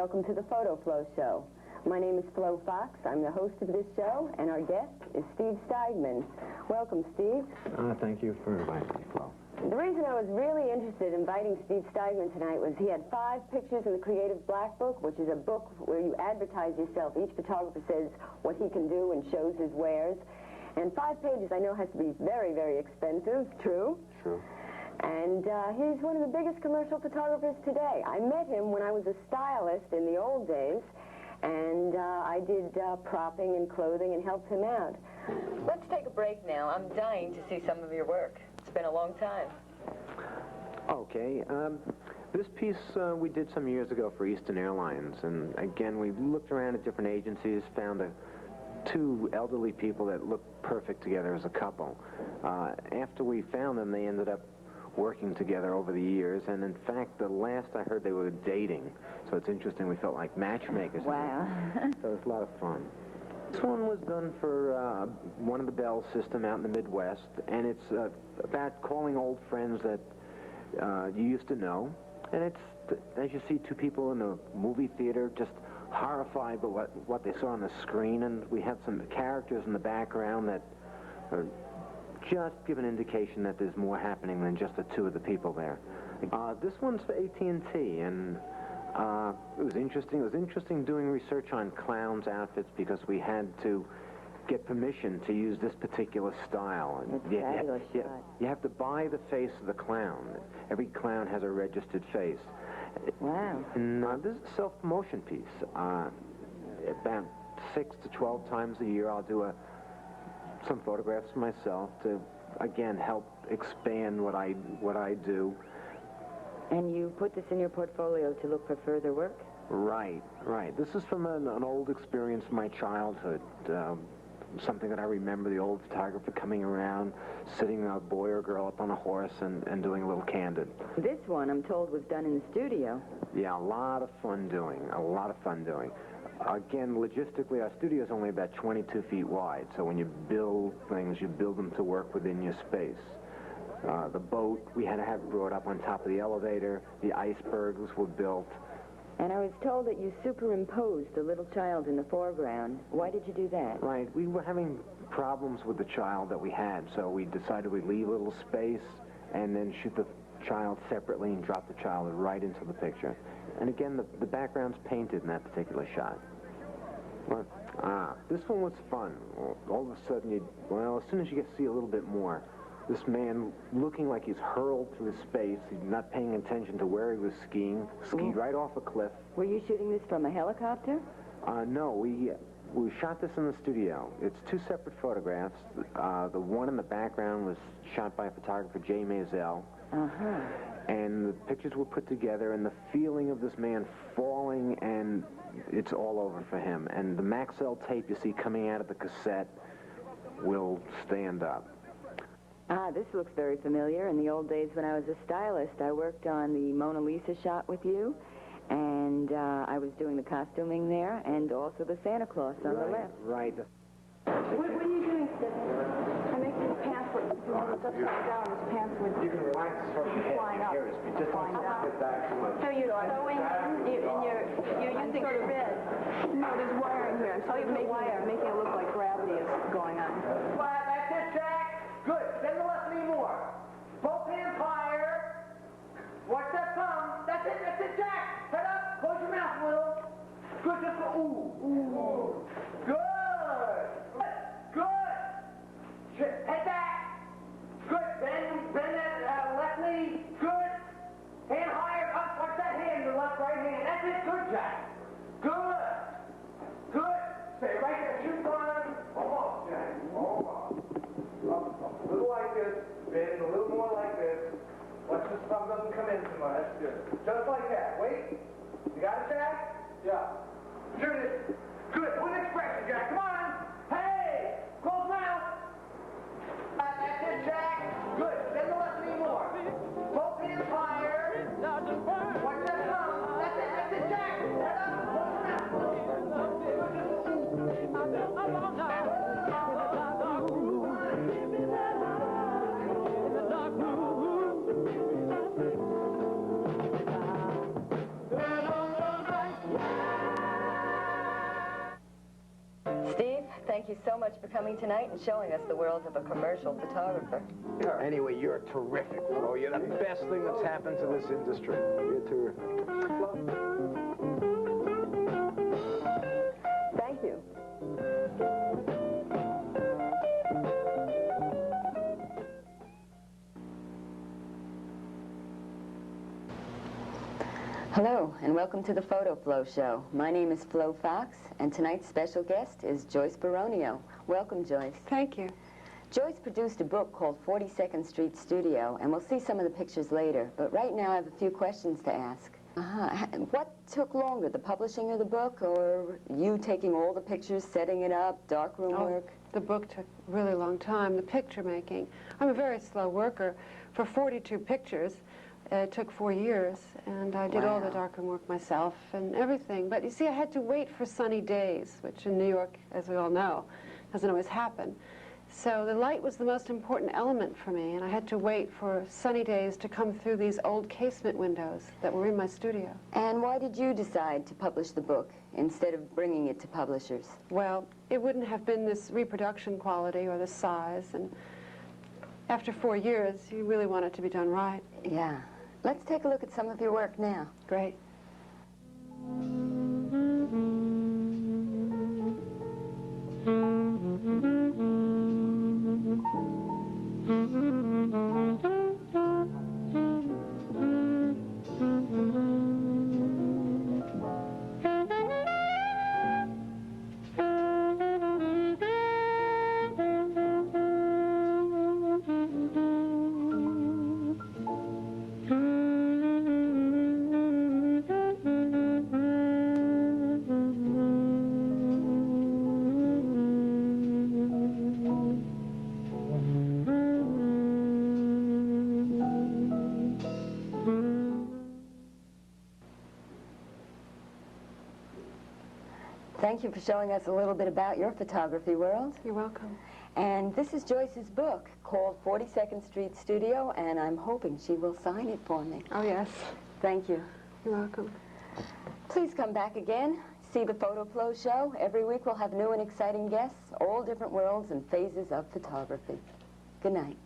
welcome to the Fotoflo Show. My name is Flo Fox. I'm the host of this show, and our guest is Steve Steigman. Welcome, Steve. Thank you for inviting me, Flo. The reason I was really interested in inviting Steve Steigman tonight was he had 5 pictures in the Creative Black Book, which is a book where you advertise yourself. Each photographer says what he can do and shows his wares. And 5 pages I know has to be very, very expensive. True? True. And he's one of the biggest commercial photographers today. I met him when I was a stylist in the old days, and I did propping and clothing and helped him out. Let's take a break now. I'm dying to see some of your work. It's been a long time. Okay. This piece we did some years ago for Eastern Airlines, and again, we looked around at different agencies, found 2 elderly people that looked perfect together as a couple. After we found them, they ended up working together over the years, and in fact, the last I heard they were dating. So it's interesting, we felt like matchmakers. Wow. So it's a lot of fun. This one was done for one of the Bell system out in the Midwest, and it's about calling old friends that you used to know. And it's, as you see, 2 people in a movie theater just horrified by what they saw on the screen, and we have some characters in the background that are just give an indication that there's more happening than just the 2 of the people there. This one's for AT&T, and it was interesting. It was interesting doing research on clowns' outfits because we had to get permission to use this particular style. You have to buy the face of the clown. Every clown has a registered face. Wow. And this is a self-promotion piece. About 6 to 12 times a year, I'll do some photographs for myself to, again, help expand what I do. And you put this in your portfolio to look for further work? Right, right. This is from an old experience from my childhood. Something that I remember, the old photographer coming around, sitting a boy or girl up on a horse and doing a little candid. This one, I'm told, was done in the studio. Yeah, a lot of fun doing. Again, logistically, our studio is only about 22 feet wide, so when you build things, you build them to work within your space. The boat, we had to have it brought up on top of the elevator. The icebergs were built. And I was told that you superimposed the little child in the foreground. Why did you do that? Right, we were having problems with the child that we had, so we decided we'd leave a little space and then shoot the child separately and drop the child right into the picture. And again, the background's painted in that particular shot. This one was fun. All of a sudden, as soon as you get to see a little bit more, this man looking like he's hurled through space, he's not paying attention to where he was skiing, skied right off a cliff. Were you shooting this from a helicopter? No, we shot this in the studio. It's 2 separate photographs. The one in the background was shot by photographer Jay Maisel. Uh-huh. And the pictures were put together, and the feeling of this man falling, and it's all over for him. And the Maxell tape you see coming out of the cassette will stand up. This looks very familiar. In the old days when I was a stylist, I worked on the Mona Lisa shot with you, and I was doing the costuming there, and also the Santa Claus on the left. Right. What are you doing, Stephanie? I'm making his pants look upside down. His pants would You can relax from your flying up. Just flying down. get back to it. So you're sewing, and you're using thread. No, there's wiring here. So you're making it look like gravity is going on. Flat, that's it, Jack. Good. Bend the left knee more. Both hands higher. Watch that thumb. That's it, Jack. Head up. Close your mouth a little. Good. Just go. Ooh. Good. Head back. Good. Bend that left knee. Good. Hand higher. Up. Watch that hand. Your right hand. That's it. Good, Jack. Good. Stay right there. Shoot on. Almost, Jack. Almost. A little like this. Bend a little more like this. Watch this thumb doesn't come in too much. Good. Just like that. Wait. You got it, Jack? Yeah. Sure it is. Good. Put an expression, Jack. Come on. Hey! Close mouth. That's it, Jack. Good. Bend the left knee more. Both hands higher. Watch that thumb. That's it, Jack. Head up. Close your mouth. Yeah. so much for coming tonight and showing us the world of a commercial photographer. Anyway, you're terrific, Flo. You're the best thing that's happened to this industry. You're terrific. Thank you. Hello, and welcome to the Fotoflo Show. My name is Flo Fox, and tonight's special guest is Joyce Baronio. Welcome, Joyce. Thank you. Joyce produced a book called 42nd Street Studio, and we'll see some of the pictures later. But right now I have a few questions to ask. What took longer, the publishing of the book, or you taking all the pictures, setting it up, darkroom work? The book took a really long time, the picture making. I'm a very slow worker. For 42 pictures, it took 4 years, and I did all the darkroom work myself and everything. But you see, I had to wait for sunny days, which in New York, as we all know, doesn't always happen. So the light was the most important element for me, and I had to wait for sunny days to come through these old casement windows that were in my studio. And why did you decide to publish the book instead of bringing it to publishers? Well, it wouldn't have been this reproduction quality or this size, and after 4 years, you really want it to be done right. Yeah. Let's take a look at some of your work now. Great. Thank you for showing us a little bit about your photography world. You're welcome. And this is Joyce's book called 42nd Street Studio, and I'm hoping she will sign it for me. Oh, yes. Thank you. You're welcome. Please come back again. See the Fotoflo Show. Every week we'll have new and exciting guests, all different worlds and phases of photography. Good night.